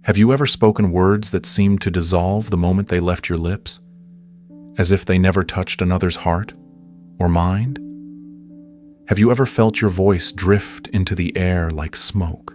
Have you ever spoken words that seemed to dissolve the moment they left your lips, as if they never touched another's heart or mind? Have you ever felt your voice drift into the air like smoke,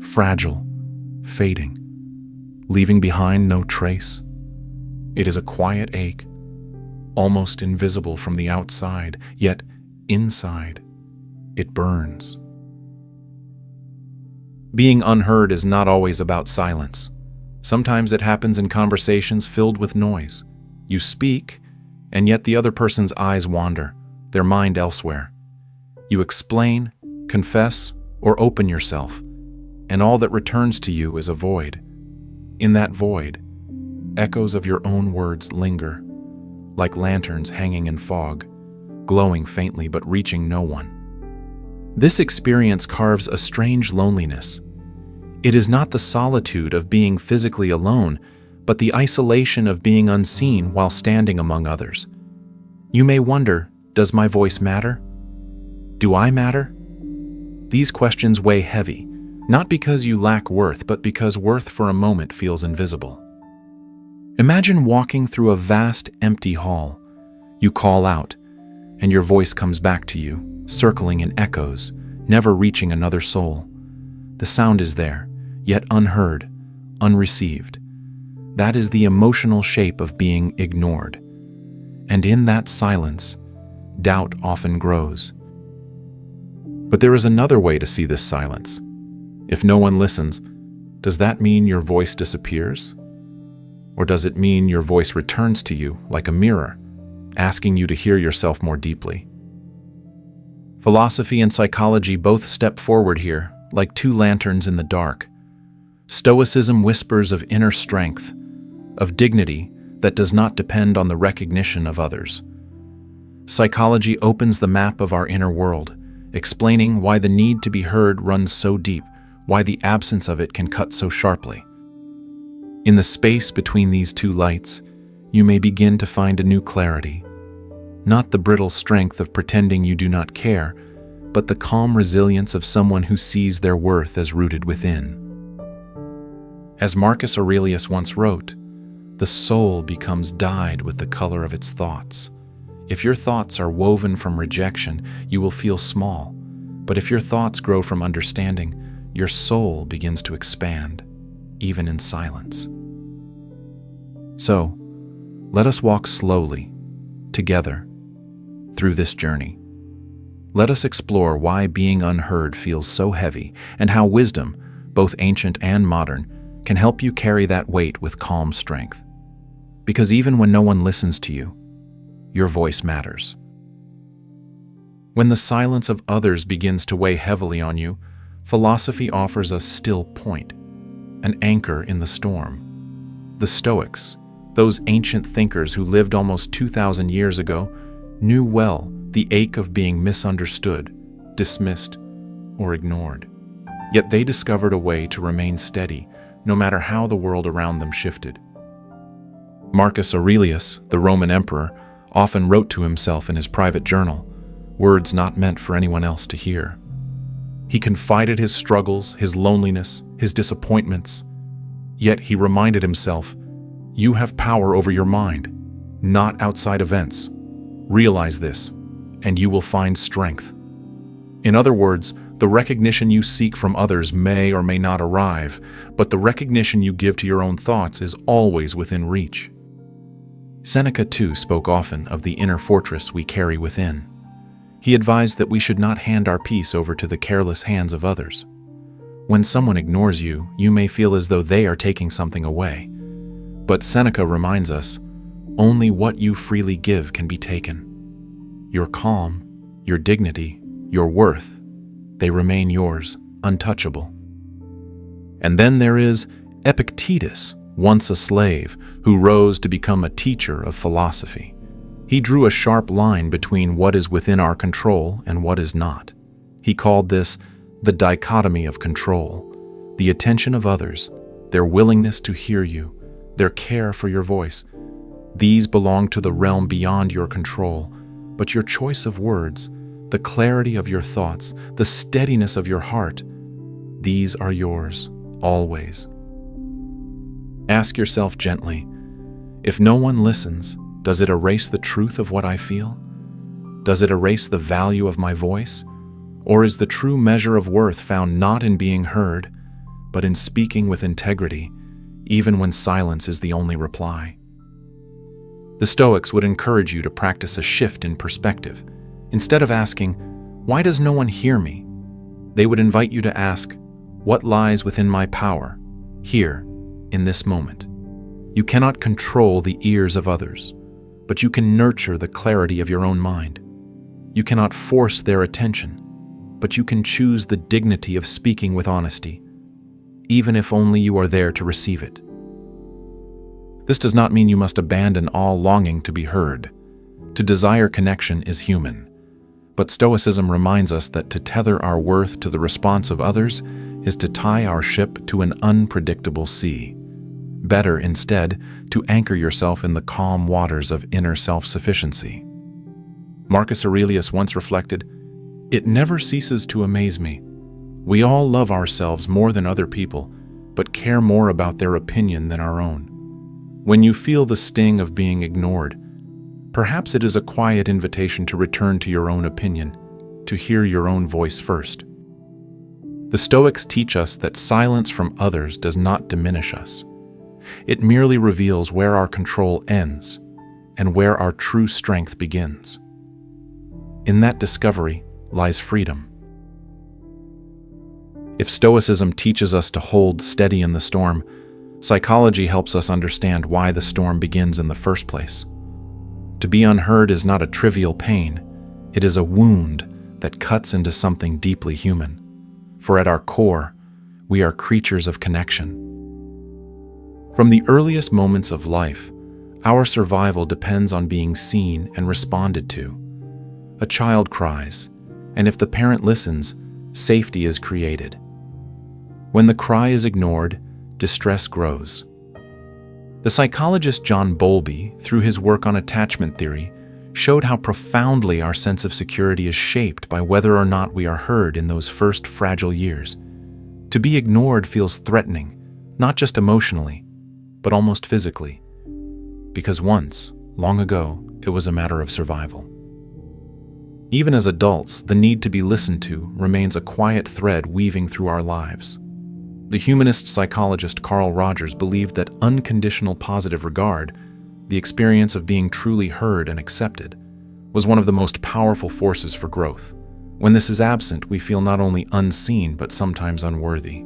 fragile, fading, leaving behind no trace? It is a quiet ache, almost invisible from the outside, yet inside it burns. Being unheard is not always about silence. Sometimes it happens in conversations filled with noise. You speak, and yet the other person's eyes wander, their mind elsewhere. You explain, confess, or open yourself, and all that returns to you is a void. In that void, echoes of your own words linger, like lanterns hanging in fog, glowing faintly but reaching no one. This experience carves a strange loneliness. It is not the solitude of being physically alone, but the isolation of being unseen while standing among others. You may wonder, does my voice matter? Do I matter? These questions weigh heavy, not because you lack worth, but because worth for a moment feels invisible. Imagine walking through a vast, empty hall. You call out, and your voice comes back to you, circling in echoes, never reaching another soul. The sound is there, yet unheard, unreceived. That is the emotional shape of being ignored. And in that silence, doubt often grows. But there is another way to see this silence. If no one listens, does that mean your voice disappears? Or does it mean your voice returns to you like a mirror, asking you to hear yourself more deeply? Philosophy and psychology both step forward here, like two lanterns in the dark. Stoicism whispers of inner strength, of dignity that does not depend on the recognition of others. Psychology opens the map of our inner world, explaining why the need to be heard runs so deep, why the absence of it can cut so sharply. In the space between these two lights, you may begin to find a new clarity. Not the brittle strength of pretending you do not care, but the calm resilience of someone who sees their worth as rooted within. As Marcus Aurelius once wrote, the soul becomes dyed with the color of its thoughts. If your thoughts are woven from rejection, you will feel small. But if your thoughts grow from understanding, your soul begins to expand, even in silence. So, let us walk slowly, together, through this journey. Let us explore why being unheard feels so heavy and how wisdom, both ancient and modern, can help you carry that weight with calm strength. Because even when no one listens to you, your voice matters. When the silence of others begins to weigh heavily on you, philosophy offers a still point, an anchor in the storm. The Stoics, those ancient thinkers who lived almost 2,000 years ago, knew well the ache of being misunderstood, dismissed, or ignored. Yet they discovered a way to remain steady, no matter how the world around them shifted. Marcus Aurelius, the Roman emperor, often wrote to himself in his private journal, words not meant for anyone else to hear. He confided his struggles, his loneliness, his disappointments. Yet he reminded himself, you have power over your mind, not outside events. Realize this, and you will find strength. In other words, the recognition you seek from others may or may not arrive, but the recognition you give to your own thoughts is always within reach. Seneca, too, spoke often of the inner fortress we carry within. He advised that we should not hand our peace over to the careless hands of others. When someone ignores you, you may feel as though they are taking something away. But Seneca reminds us, only what you freely give can be taken. Your calm, your dignity, your worth, they remain yours, untouchable. And then there is Epictetus, once a slave, who rose to become a teacher of philosophy. He drew a sharp line between what is within our control and what is not. He called this the dichotomy of control, the attention of others, their willingness to hear you, their care for your voice. These belong to the realm beyond your control, but your choice of words, the clarity of your thoughts, the steadiness of your heart, these are yours, always. Ask yourself gently, if no one listens, does it erase the truth of what I feel? Does it erase the value of my voice? Or is the true measure of worth found not in being heard, but in speaking with integrity, even when silence is the only reply? The Stoics would encourage you to practice a shift in perspective. Instead of asking, "Why does no one hear me?" they would invite you to ask, "What lies within my power, here, in this moment?" You cannot control the ears of others, but you can nurture the clarity of your own mind. You cannot force their attention, but you can choose the dignity of speaking with honesty, even if only you are there to receive it. This does not mean you must abandon all longing to be heard. To desire connection is human, but Stoicism reminds us that to tether our worth to the response of others is to tie our ship to an unpredictable sea. Better, instead, to anchor yourself in the calm waters of inner self-sufficiency. Marcus Aurelius once reflected, "It never ceases to amaze me. We all love ourselves more than other people, but care more about their opinion than our own." When you feel the sting of being ignored, perhaps it is a quiet invitation to return to your own opinion, to hear your own voice first. The Stoics teach us that silence from others does not diminish us. It merely reveals where our control ends and where our true strength begins. In that discovery lies freedom. If Stoicism teaches us to hold steady in the storm, psychology helps us understand why the storm begins in the first place. To be unheard is not a trivial pain. It is a wound that cuts into something deeply human. For at our core, we are creatures of connection. From the earliest moments of life, our survival depends on being seen and responded to. A child cries, and if the parent listens, safety is created. When the cry is ignored, distress grows. The psychologist John Bowlby, through his work on attachment theory, showed how profoundly our sense of security is shaped by whether or not we are heard in those first fragile years. To be ignored feels threatening, not just emotionally, but almost physically, because once, long ago, it was a matter of survival. Even as adults, the need to be listened to remains a quiet thread weaving through our lives. The humanist psychologist Carl Rogers believed that unconditional positive regard, the experience of being truly heard and accepted, was one of the most powerful forces for growth. When this is absent, we feel not only unseen, but sometimes unworthy.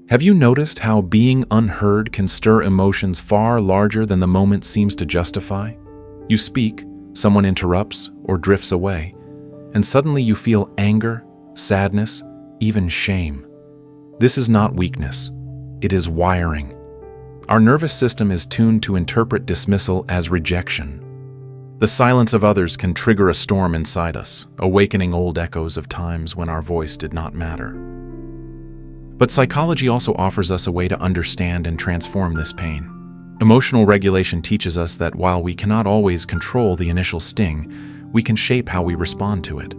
Have you noticed how being unheard can stir emotions far larger than the moment seems to justify? You speak, someone interrupts or drifts away, and suddenly you feel anger, sadness, even shame. This is not weakness. It is wiring. Our nervous system is tuned to interpret dismissal as rejection. The silence of others can trigger a storm inside us, awakening old echoes of times when our voice did not matter. But psychology also offers us a way to understand and transform this pain. Emotional regulation teaches us that while we cannot always control the initial sting, we can shape how we respond to it.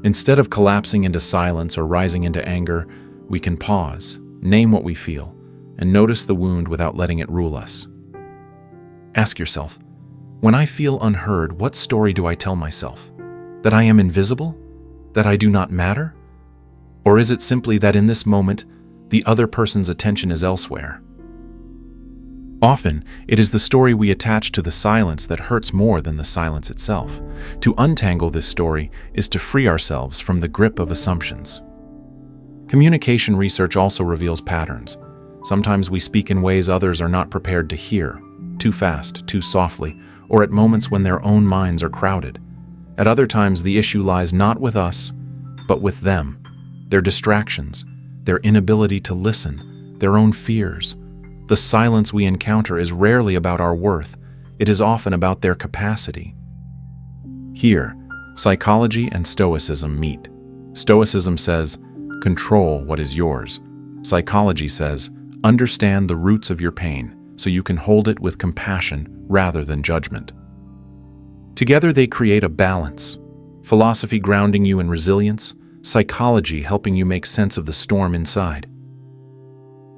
Instead of collapsing into silence or rising into anger, we can pause, name what we feel, and notice the wound without letting it rule us. Ask yourself, when I feel unheard, what story do I tell myself? That I am invisible? That I do not matter? Or is it simply that in this moment, the other person's attention is elsewhere? Often, it is the story we attach to the silence that hurts more than the silence itself. To untangle this story is to free ourselves from the grip of assumptions. Communication research also reveals patterns. Sometimes we speak in ways others are not prepared to hear, too fast, too softly, or at moments when their own minds are crowded. At other times, the issue lies not with us, but with them. Their distractions, their inability to listen, their own fears. The silence we encounter is rarely about our worth. It is often about their capacity. Here, psychology and Stoicism meet. Stoicism says, control what is yours. Psychology says, understand the roots of your pain so you can hold it with compassion rather than judgment. Together they create a balance. Philosophy grounding you in resilience, psychology helping you make sense of the storm inside.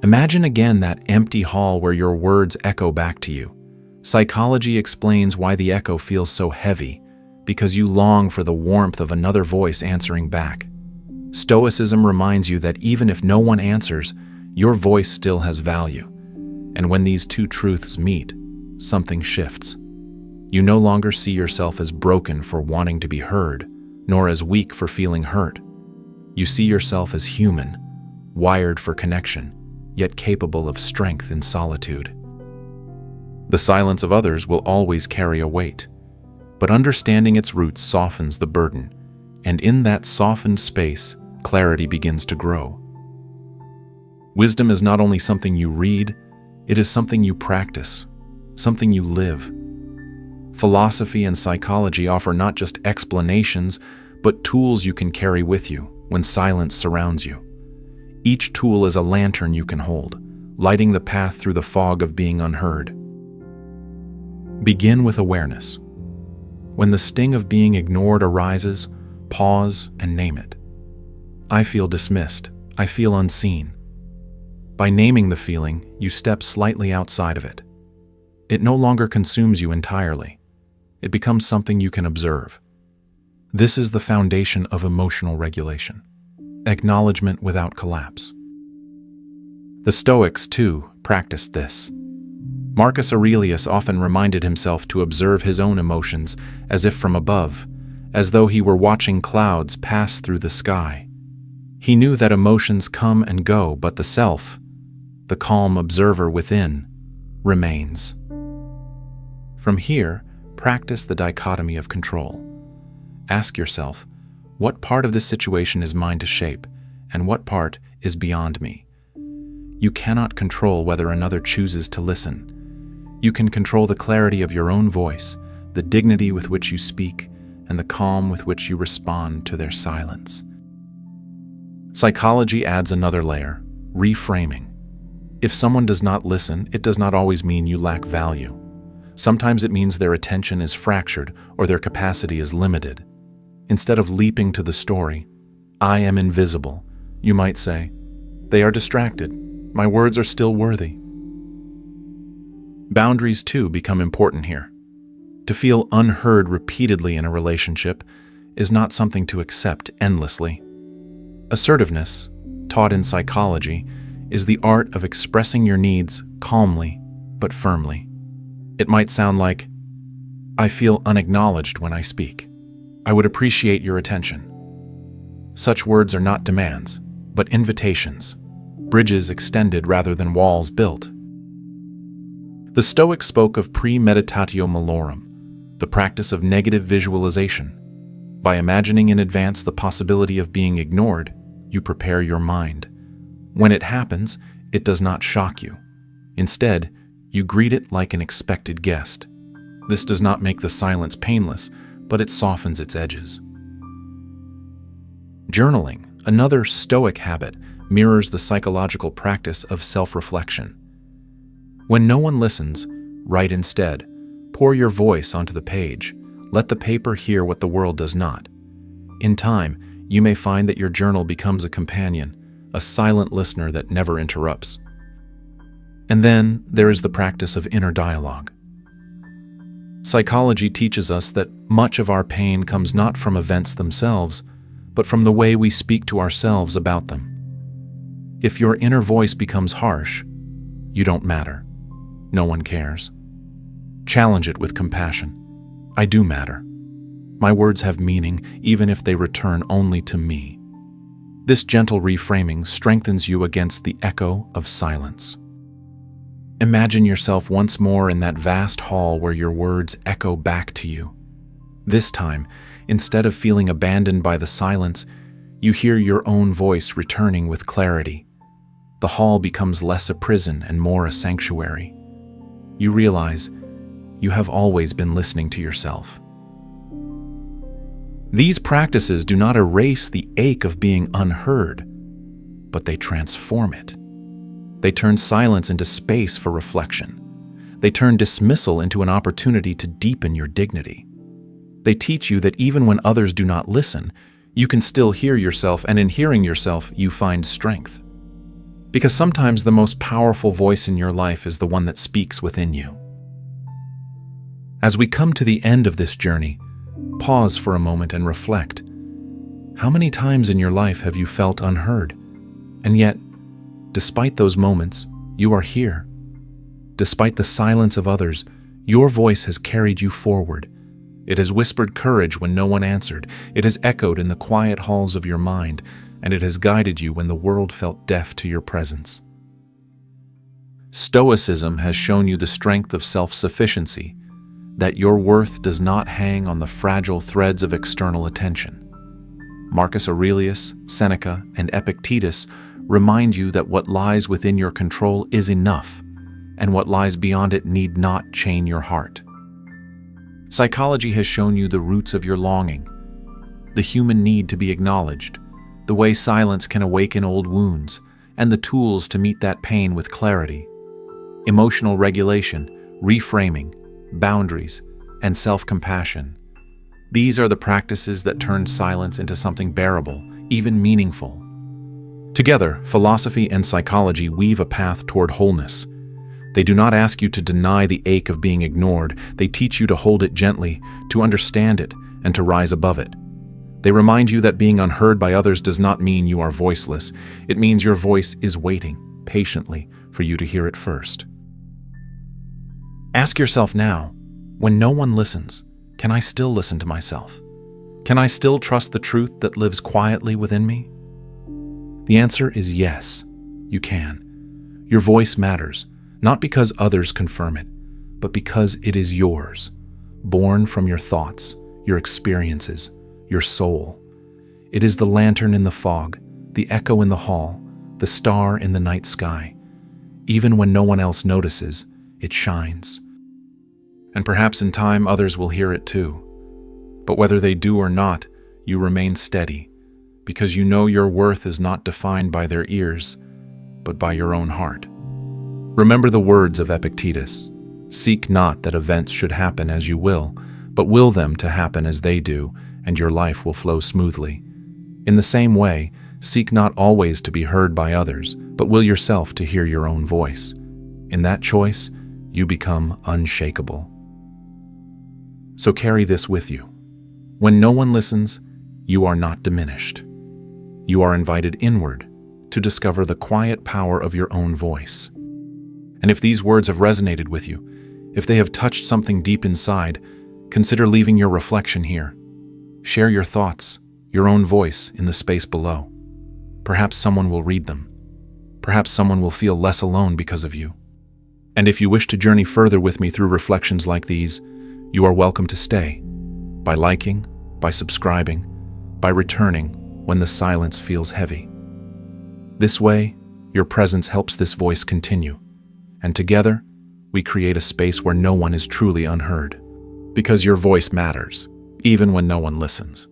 Imagine again that empty hall where your words echo back to you. Psychology explains why the echo feels so heavy, because you long for the warmth of another voice answering back. Stoicism reminds you that even if no one answers, your voice still has value. And when these two truths meet, something shifts. You no longer see yourself as broken for wanting to be heard, nor as weak for feeling hurt. You see yourself as human, wired for connection, yet capable of strength in solitude. The silence of others will always carry a weight, but understanding its roots softens the burden, and in that softened space, clarity begins to grow. Wisdom is not only something you read, it is something you practice, something you live. Philosophy and psychology offer not just explanations, but tools you can carry with you when silence surrounds you. Each tool is a lantern you can hold, lighting the path through the fog of being unheard. Begin with awareness. When the sting of being ignored arises, pause and name it. I feel dismissed. I feel unseen. By naming the feeling, you step slightly outside of it. It no longer consumes you entirely. It becomes something you can observe. This is the foundation of emotional regulation. Acknowledgement without collapse. The Stoics, too, practiced this. Marcus Aurelius often reminded himself to observe his own emotions as if from above, as though he were watching clouds pass through the sky. He knew that emotions come and go, but the self, the calm observer within, remains. From here, practice the dichotomy of control. Ask yourself, what part of this situation is mine to shape, and what part is beyond me? You cannot control whether another chooses to listen. You can control the clarity of your own voice, the dignity with which you speak, and the calm with which you respond to their silence. Psychology adds another layer, reframing. If someone does not listen, it does not always mean you lack value. Sometimes it means their attention is fractured or their capacity is limited. Instead of leaping to the story, I am invisible, you might say, they are distracted. My words are still worthy. Boundaries, too, become important here. To feel unheard repeatedly in a relationship is not something to accept endlessly. Assertiveness, taught in psychology, is the art of expressing your needs calmly but firmly. It might sound like, I feel unacknowledged when I speak. I would appreciate your attention. Such words are not demands, but invitations, bridges extended rather than walls built. The Stoics spoke of premeditatio malorum, the practice of negative visualization. By imagining in advance the possibility of being ignored, you prepare your mind. When it happens, it does not shock you. Instead, you greet it like an expected guest. This does not make the silence painless, but it softens its edges. Journaling, another Stoic habit, mirrors the psychological practice of self-reflection. When no one listens, write instead. Pour your voice onto the page. Let the paper hear what the world does not. In time, you may find that your journal becomes a companion, a silent listener that never interrupts. And then there is the practice of inner dialogue. Psychology teaches us that much of our pain comes not from events themselves, but from the way we speak to ourselves about them. If your inner voice becomes harsh, you don't matter. No one cares. Challenge it with compassion. I do matter. My words have meaning, even if they return only to me. This gentle reframing strengthens you against the echo of silence. Imagine yourself once more in that vast hall where your words echo back to you. This time, instead of feeling abandoned by the silence, you hear your own voice returning with clarity. The hall becomes less a prison and more a sanctuary. You realize you have always been listening to yourself. These practices do not erase the ache of being unheard, but they transform it. They turn silence into space for reflection. They turn dismissal into an opportunity to deepen your dignity. They teach you that even when others do not listen, you can still hear yourself, and in hearing yourself, you find strength. Because sometimes the most powerful voice in your life is the one that speaks within you. As we come to the end of this journey, pause for a moment and reflect. How many times in your life have you felt unheard? And yet, despite those moments, you are here. Despite the silence of others, your voice has carried you forward. It has whispered courage when no one answered. It has echoed in the quiet halls of your mind, and it has guided you when the world felt deaf to your presence. Stoicism has shown you the strength of self-sufficiency, that your worth does not hang on the fragile threads of external attention. Marcus Aurelius, Seneca, and Epictetus remind you that what lies within your control is enough, and what lies beyond it need not chain your heart. Psychology has shown you the roots of your longing, the human need to be acknowledged, the way silence can awaken old wounds, and the tools to meet that pain with clarity. Emotional regulation, reframing, boundaries, and self-compassion. These are the practices that turn silence into something bearable, even meaningful. Together, philosophy and psychology weave a path toward wholeness. They do not ask you to deny the ache of being ignored. They teach you to hold it gently, to understand it, and to rise above it. They remind you that being unheard by others does not mean you are voiceless. It means your voice is waiting, patiently, for you to hear it first. Ask yourself now, when no one listens, can I still listen to myself? Can I still trust the truth that lives quietly within me? The answer is yes, you can. Your voice matters, not because others confirm it, but because it is yours, born from your thoughts, your experiences, your soul. It is the lantern in the fog, the echo in the hall, the star in the night sky. Even when no one else notices, it shines. And perhaps in time others will hear it too. But whether they do or not, you remain steady, because you know your worth is not defined by their ears, but by your own heart. Remember the words of Epictetus: "Seek not that events should happen as you will, but will them to happen as they do, and your life will flow smoothly." In the same way, seek not always to be heard by others, but will yourself to hear your own voice. In that choice, you become unshakable. So carry this with you. When no one listens, you are not diminished. You are invited inward to discover the quiet power of your own voice. And if these words have resonated with you, if they have touched something deep inside, consider leaving your reflection here. Share your thoughts, your own voice, in the space below. Perhaps someone will read them. Perhaps someone will feel less alone because of you. And if you wish to journey further with me through reflections like these, you are welcome to stay, by liking, by subscribing, by returning when the silence feels heavy. This way, your presence helps this voice continue, and together, we create a space where no one is truly unheard. Because your voice matters, even when no one listens.